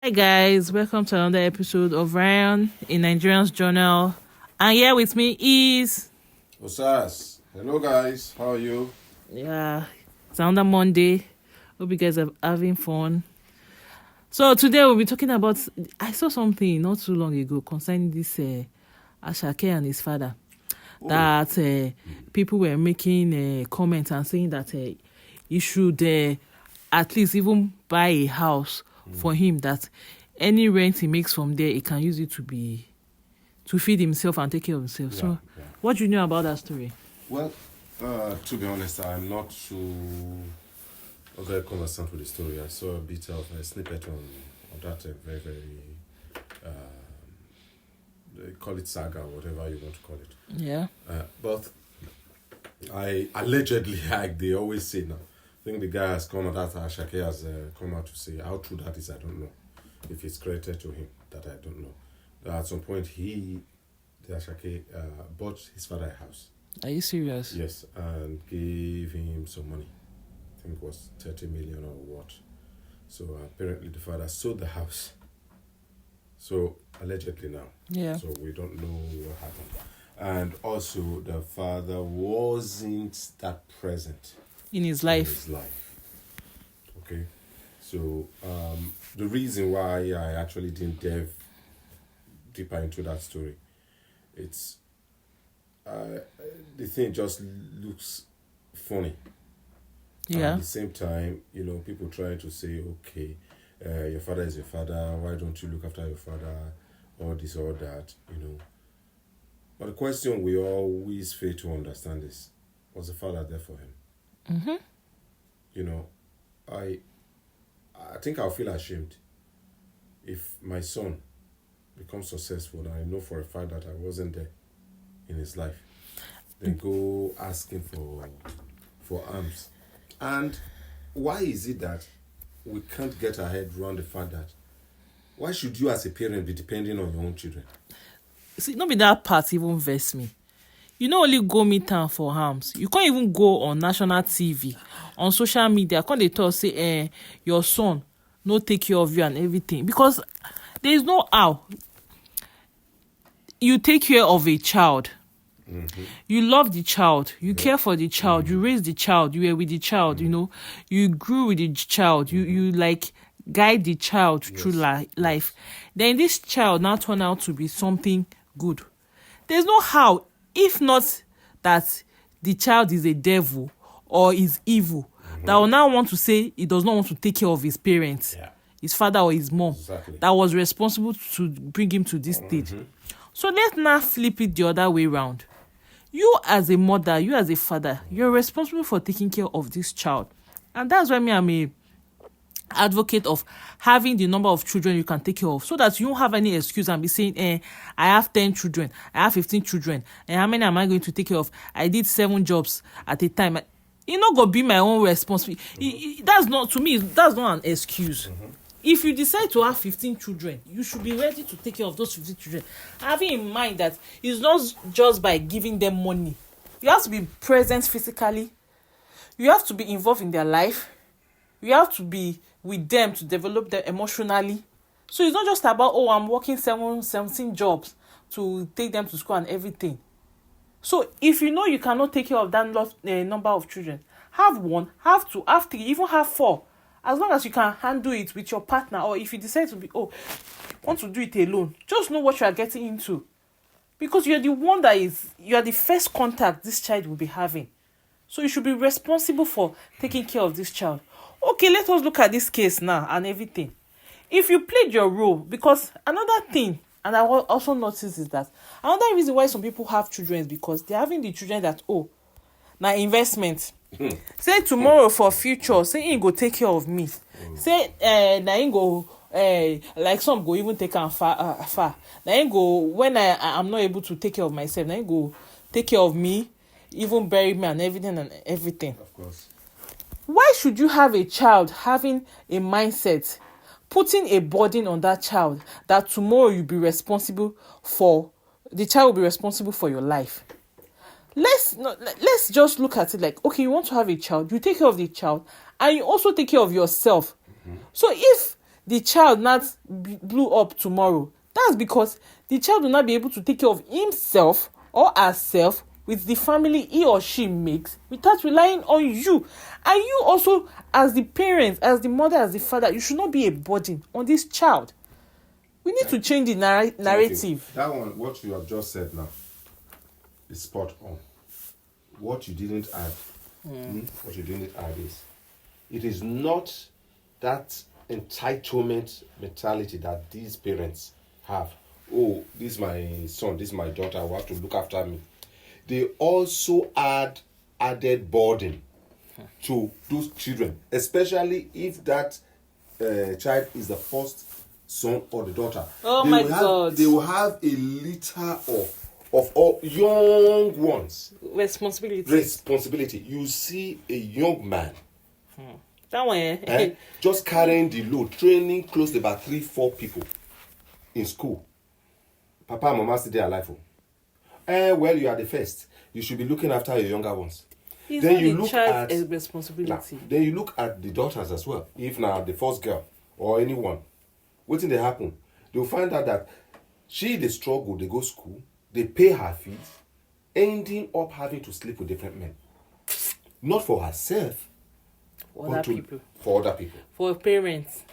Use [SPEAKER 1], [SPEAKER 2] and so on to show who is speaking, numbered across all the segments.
[SPEAKER 1] Hi guys, welcome to another episode of Ryan in Nigerian's Journal. And here with me is
[SPEAKER 2] Osas. Hello guys, how are you?
[SPEAKER 1] It's another Monday. Hope you guys are having fun. So today we'll be talking about, I saw something not too long ago concerning this Ashake and his father. That people were making comments and saying that he should at least even buy a house for him, that any rent he makes from there, he can use it to feed himself and take care of himself. What do you know about that story?
[SPEAKER 2] Well, to be honest, I'm not too very conversant with the story. I saw a bit of a snippet on that very, they call it saga, whatever you want to call it.
[SPEAKER 1] Yeah.
[SPEAKER 2] But they always say now, I think the guy has come out, that Ashake has come out to say how true that is, I don't know. If it's credited to him, that I don't know. At some point, the Ashake bought his father a house.
[SPEAKER 1] Are you serious?
[SPEAKER 2] Yes, and gave him some money. I think it was 30 million or what. So apparently the father sold the house. So allegedly now.
[SPEAKER 1] Yeah.
[SPEAKER 2] So we don't know what happened. And also the father wasn't that present
[SPEAKER 1] In his life.
[SPEAKER 2] Okay. So the reason why I actually didn't delve deeper into that story, it's the thing just looks funny.
[SPEAKER 1] Yeah.
[SPEAKER 2] At the same time, people try to say, okay, your father is your father, why don't you look after your father, or this or that, But the question we always fail to understand is, was the father there for him?
[SPEAKER 1] Mm-hmm.
[SPEAKER 2] I think I'll feel ashamed if my son becomes successful and I know for a fact that I wasn't there in his life. Then go asking for alms. And why is it that we can't get our head around the fact that why should you as a parent be depending on your own children?
[SPEAKER 1] See, not be that part even vex me. You not only go meet town for harms. You can't even go on national TV, on social media. Can't they talk say, your son no take care of you and everything? Because there is no how you take care of a child.
[SPEAKER 2] Mm-hmm.
[SPEAKER 1] You love the child. You care for the child. Mm-hmm. You raise the child. You were with the child. Mm-hmm. You grew with the child. Mm-hmm. You like guide the child through life. Then this child now turn out to be something good. There's no how. If not that the child is a devil or is evil, that will now want to say he does not want to take care of his parents, his father or his mom, that was responsible to bring him to this stage. So let's now flip it the other way around. You as a mother, you as a father, you're responsible for taking care of this child. And that's why I'm a advocate of having the number of children you can take care of, so that you don't have any excuse and be saying, I have 10 children, I have 15 children, and how many am I going to take care of? I did 7 jobs at a time. It's not going to be my own responsibility. That's not, to me, that's not an excuse. Mm-hmm. If you decide to have 15 children, you should be ready to take care of those 15 children. Having in mind that it's not just by giving them money. You have to be present physically. You have to be involved in their life. You have to be with them to develop them emotionally. So it's not just about, I'm working 17 jobs to take them to school and everything. So if you know you cannot take care of that number of children, have 1, have 2, have 3, even have 4. As long as you can handle it with your partner, or if you decide to want to do it alone, just know what you are getting into. Because you're the one you are the first contact this child will be having. So you should be responsible for taking care of this child. Okay, let us look at this case now and everything. If you played your role, because another thing, and I also noticed is that another reason why some people have children is because they're having the children that, now investment. Say tomorrow for future, say he go take care of me. Say now he go like some go even take am far. Now he go when I'm not able to take care of myself. Now he go take care of me, even bury me and everything.
[SPEAKER 2] Of course.
[SPEAKER 1] Why should you have a child having a mindset, putting a burden on that child that tomorrow you'll be responsible for, the child will be responsible for your life? Let's just look at it like, okay, you want to have a child, you take care of the child, and you also take care of yourself. Mm-hmm. So if the child not blew up tomorrow, that's because the child will not be able to take care of himself or herself with the family he or she makes without relying on you. And you also, as the parents, as the mother, as the father, you should not be a burden on this child. We need to change the narrative.
[SPEAKER 2] That one, what you have just said now, is spot on. What you didn't add, what you didn't add is, it is not that entitlement mentality that these parents have. Oh, this is my son, this is my daughter, who have to look after me. They also added burden to those children, especially if that child is the first son or the daughter.
[SPEAKER 1] Oh my God!
[SPEAKER 2] They will have a litter of all young ones. Responsibility. You see a young man.
[SPEAKER 1] That one,
[SPEAKER 2] just carrying the load, training close to about 3-4 people in school. Papa and Mama still there alive. Well, you are the first. You should be looking after your younger ones.
[SPEAKER 1] It's then you look at responsibility.
[SPEAKER 2] Then you look at the daughters as well. If now the first girl or anyone, what thing they happen? They'll find out that they struggle, they go school, they pay her fees, ending up having to sleep with different men. Not for herself,
[SPEAKER 1] for other people.
[SPEAKER 2] For other people.
[SPEAKER 1] For parents.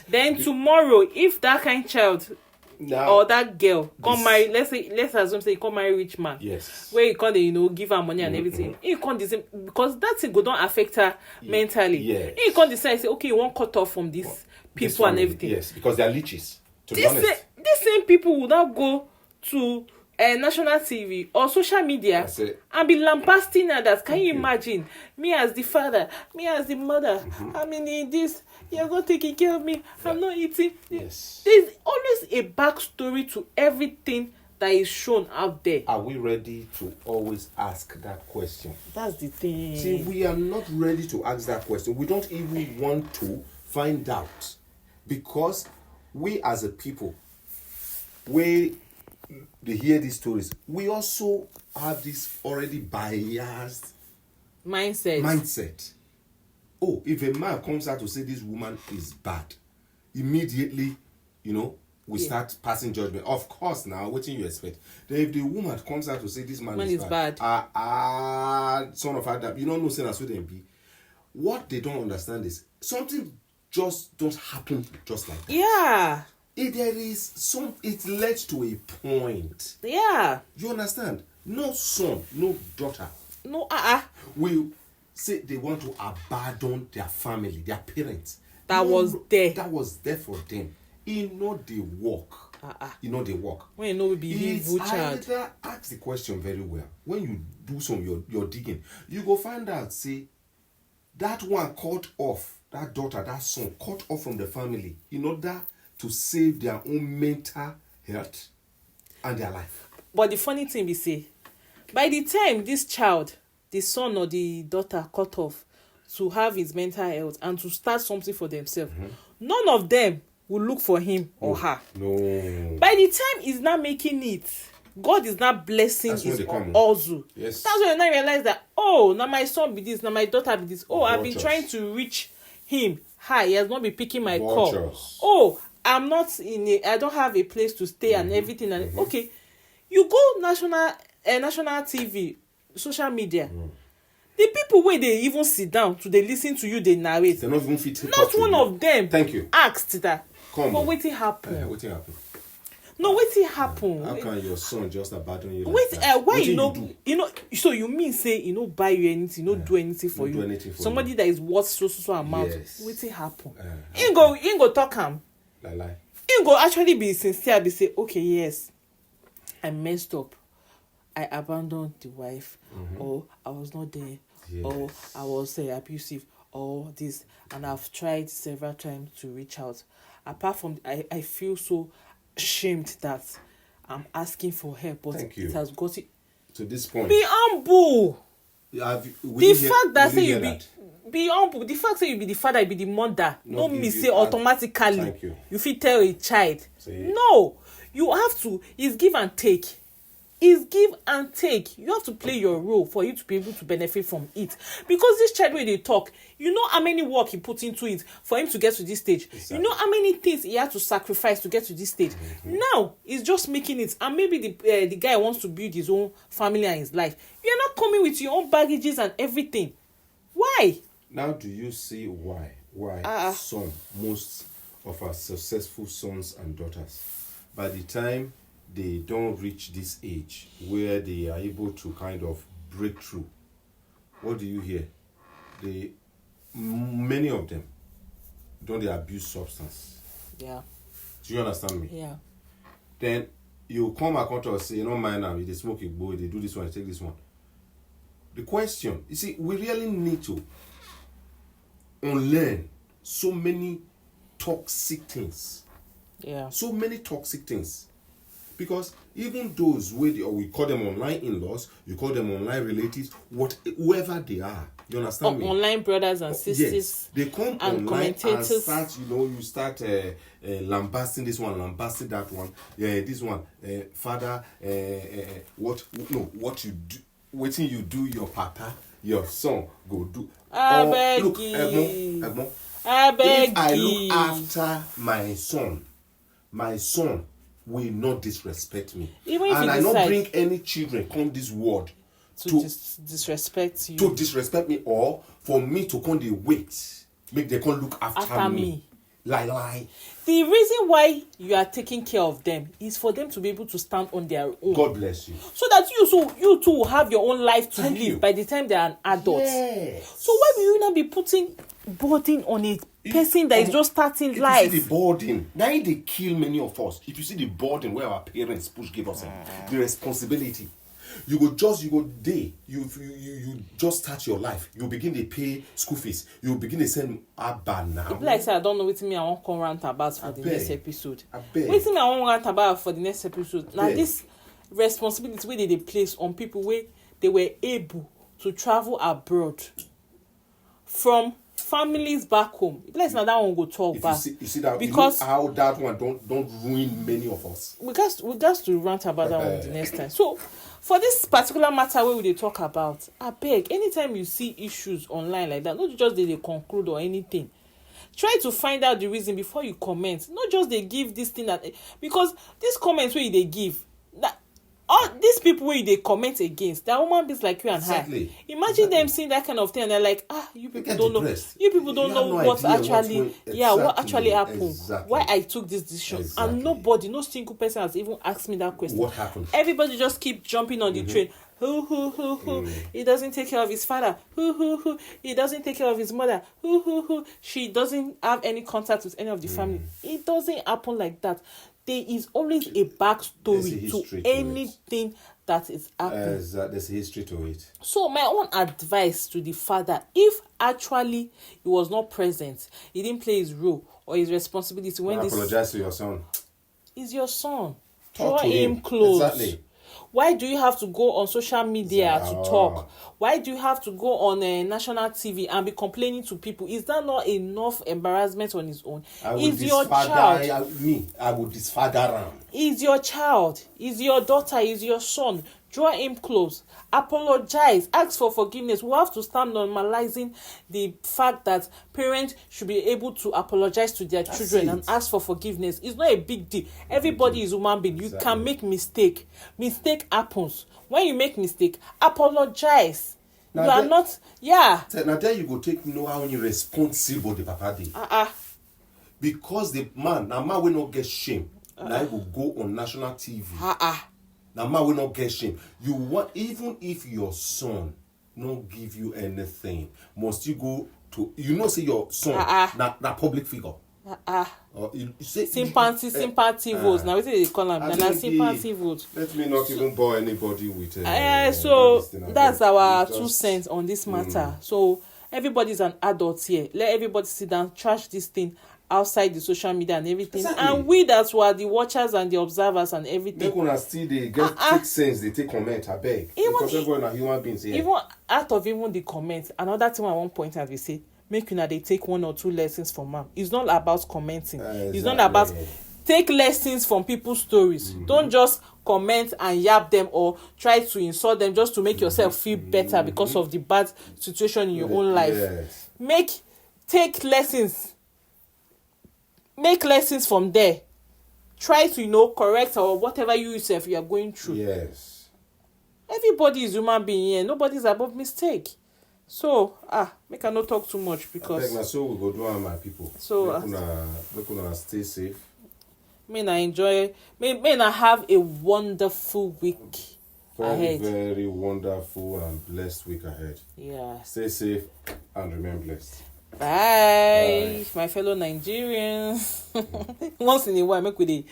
[SPEAKER 1] Then tomorrow, if that kind of child or that girl come marry, let's assume say come marry rich man.
[SPEAKER 2] Yes.
[SPEAKER 1] Where you can't give her money and everything. You can't decide, because that thing go don't affect her mentally.
[SPEAKER 2] Yes.
[SPEAKER 1] You can't decide say okay, you want cut off from these people and everything.
[SPEAKER 2] Yes, because they are leeches. To be honest.
[SPEAKER 1] These same people will now go to national TV or social media and be lambasting others. Can you imagine? Me as the father, me as the mother, I mean this, you're not taking care of me, I'm not eating.
[SPEAKER 2] Yes.
[SPEAKER 1] There's always a backstory to everything that is shown out there.
[SPEAKER 2] Are we ready to always ask that question?
[SPEAKER 1] That's the thing.
[SPEAKER 2] See, we are not ready to ask that question. We don't even want to find out, because we as a people, they hear these stories, we also have this already biased mindset. Oh, if a man comes out to say this woman is bad, immediately, we start passing judgment. Of course, now, what do you expect? Then if the woman comes out to say this man is bad, son of Adam, you don't know saying that's what they be. What they don't understand is something just don't happen just like that.
[SPEAKER 1] Yeah.
[SPEAKER 2] It led to a point.
[SPEAKER 1] Yeah.
[SPEAKER 2] You understand? No son, no daughter.
[SPEAKER 1] No,
[SPEAKER 2] will say they want to abandon their family, their parents.
[SPEAKER 1] That was
[SPEAKER 2] there for them. They work. They work.
[SPEAKER 1] When you know we be evil child.
[SPEAKER 2] Either ask the question very well. When you do your digging, you go find out, say, that one cut off, that daughter, that son, cut off from the family in order to save their own mental health and their life.
[SPEAKER 1] But the funny thing is, say, by the time this child, the son or the daughter, cut off to have his mental health and to start something for themselves, none of them will look for him or her.
[SPEAKER 2] No.
[SPEAKER 1] By the time he's not making it, God is not blessing his also.
[SPEAKER 2] Yes.
[SPEAKER 1] That's when you now realize that, now my son be this, now my daughter be this. I've been trying to reach him. He has not been picking my call. I'm not I don't have a place to stay and everything. And okay, you go national TV, social media. The people where they even sit down to they listen to you, they narrate.
[SPEAKER 2] They're not even fit.
[SPEAKER 1] Not one of them.
[SPEAKER 2] Thank you.
[SPEAKER 1] Asked that.
[SPEAKER 2] Come
[SPEAKER 1] but
[SPEAKER 2] on.
[SPEAKER 1] what happened?
[SPEAKER 2] What happened?
[SPEAKER 1] No, what happened?
[SPEAKER 2] How can your son just abandon you?
[SPEAKER 1] Why so you mean say buy you anything, do anything for you?
[SPEAKER 2] Anything for
[SPEAKER 1] somebody
[SPEAKER 2] you.
[SPEAKER 1] That is worth so amount.
[SPEAKER 2] Yes.
[SPEAKER 1] What happen?
[SPEAKER 2] You
[SPEAKER 1] go talk him.
[SPEAKER 2] Lie.
[SPEAKER 1] You go actually be sincere. Be say okay, yes, I messed up. I abandoned the wife, or I was not there, or I was abusive, or this, and I've tried several times to reach out. Apart from, I feel so ashamed that I'm asking for help, but it has got it
[SPEAKER 2] to this point.
[SPEAKER 1] Be humble.
[SPEAKER 2] The
[SPEAKER 1] fact that say you be humble. The fact say you be the father, you be the mother. No me say automatically you fit tell a child. No, you have to. It's give and take. Is give and take. You have to play your role for you to be able to benefit from it. Because this child wey dey talk, you know how many work he put into it for him to get to this stage. Exactly. You know how many things he had to sacrifice to get to this stage. Now he's just making it, and maybe the guy wants to build his own family and his life. You're not coming with your own baggages and everything. Why?
[SPEAKER 2] Now do you see why most of our successful sons and daughters, by the time they don't reach this age where they are able to kind of break through, what do you hear? Many of them don't they abuse substance.
[SPEAKER 1] Yeah.
[SPEAKER 2] Do you understand me?
[SPEAKER 1] Yeah.
[SPEAKER 2] Then you come back to us say, you know, mind now, they smoke a boy, they do this one, they take this one. The question, you see, we really need to unlearn so many toxic things.
[SPEAKER 1] Yeah.
[SPEAKER 2] So many toxic things. Because even those we call them online in-laws, you call them online relatives, whoever they are, you understand me?
[SPEAKER 1] Online brothers and sisters.
[SPEAKER 2] Yes, they come
[SPEAKER 1] and
[SPEAKER 2] online and start, you start lambasting this one, lambasting that one. Yeah, this one, father, what you do, waiting you do your papa, your son go do.
[SPEAKER 1] I beg
[SPEAKER 2] look,
[SPEAKER 1] you.
[SPEAKER 2] If I look after my son will not disrespect me.
[SPEAKER 1] Even if
[SPEAKER 2] and I not bring any children come this world
[SPEAKER 1] to disrespect you.
[SPEAKER 2] To disrespect me, or for me to come the wait, make they come look after me. Lie.
[SPEAKER 1] The reason why you are taking care of them is for them to be able to stand on their own.
[SPEAKER 2] God bless you.
[SPEAKER 1] So that you too will have your own life to live by the time they are an adult.
[SPEAKER 2] Yes.
[SPEAKER 1] So why will you not be putting burden on a person that is just starting life?
[SPEAKER 2] If you see the burden, now they kill many of us. If you see the burden where our parents give us the responsibility, you just start your life. You begin to pay school fees. You begin to send Abba now.
[SPEAKER 1] If like say I don't know what me I want to rant about for the next episode.
[SPEAKER 2] What
[SPEAKER 1] me I want rant about for the next episode. Now this responsibility where they place on people where they were able to travel abroad from families back home. If like now that one go talk back.
[SPEAKER 2] You see that,
[SPEAKER 1] because
[SPEAKER 2] you know how that one don't ruin many of us.
[SPEAKER 1] We got to rant about that one the next time. So for this particular matter where we talk about, I beg, anytime you see issues online like that, not just they conclude or anything, try to find out the reason before you comment. Not just they give this thing that, because these comments where they give, that all these people where they comment against, they're human beings like you and
[SPEAKER 2] exactly.
[SPEAKER 1] I. Imagine them seeing that kind of thing and they're like, you people don't know. You people don't know what actually, what actually happened.
[SPEAKER 2] Exactly.
[SPEAKER 1] Why I took this decision.
[SPEAKER 2] Exactly.
[SPEAKER 1] And nobody, no single person has even asked me that question.
[SPEAKER 2] What happened?
[SPEAKER 1] Everybody just keep jumping on the train. Who. He doesn't take care of his father. Who. He doesn't take care of his mother. Who. She doesn't have any contact with any of the family. It doesn't happen like that. There is always a backstory to anything that is happening.
[SPEAKER 2] There's a history to it.
[SPEAKER 1] So my own advice to the father, if actually he was not present, he didn't play his role or his responsibility when this...
[SPEAKER 2] Apologize to your son.
[SPEAKER 1] Is your son.
[SPEAKER 2] Talk
[SPEAKER 1] Draw
[SPEAKER 2] to
[SPEAKER 1] him close.
[SPEAKER 2] Exactly.
[SPEAKER 1] Why do you have to go on social media to talk? Why do you have to go on national TV and be complaining to people? Is that not enough embarrassment on his own? Is your child?
[SPEAKER 2] I would disfather him.
[SPEAKER 1] Is your child? Is your daughter? Is your son? Draw him close. Apologize. Ask for forgiveness. We have to start normalizing the fact that parents should be able to apologize to their children and ask for forgiveness. It's not a big deal. Everybody is human being. You can make mistake. Mistake happens. When you make mistake, apologize. Now you are not. Yeah.
[SPEAKER 2] Now there you go take know how irresponsible the papa did. Because the man will not get shame. Now he will go on national TV. Now, man will not get shame. You want, even if your son not give you anything, must you go to, say your son, na public figure. You say,
[SPEAKER 1] sympathy votes. Now, what they call them? Na sympathy votes.
[SPEAKER 2] Let me not even bore anybody with
[SPEAKER 1] so, that's our 2 cents on this matter. So, everybody's an adult here. Let everybody sit down, trash this thing outside the social media and everything. Exactly. And we that were the watchers and the observers and everything.
[SPEAKER 2] They gonna still they get take sense, they take comment, I beg. Because everyone are human beings here.
[SPEAKER 1] Even out of even the comments, another thing at one point as we say, make they take 1 or 2 lessons from them. It's not about commenting. Exactly. It's not about take lessons from people's stories. Don't just comment and yap them or try to insult them just to make yourself feel better because of the bad situation in your own life.
[SPEAKER 2] Yes.
[SPEAKER 1] Take lessons. Make lessons from there. Try to correct or whatever you yourself you are going through.
[SPEAKER 2] Yes.
[SPEAKER 1] Everybody is human being here. Nobody's above mistake. So make I not talk too much because
[SPEAKER 2] So we go do my people.
[SPEAKER 1] So
[SPEAKER 2] make una stay safe.
[SPEAKER 1] May I enjoy. May I have a wonderful week
[SPEAKER 2] Very,
[SPEAKER 1] ahead.
[SPEAKER 2] very wonderful and blessed week ahead.
[SPEAKER 1] Yeah.
[SPEAKER 2] Stay safe and remain blessed.
[SPEAKER 1] Bye, my fellow Nigerians. Once in a while, make we dey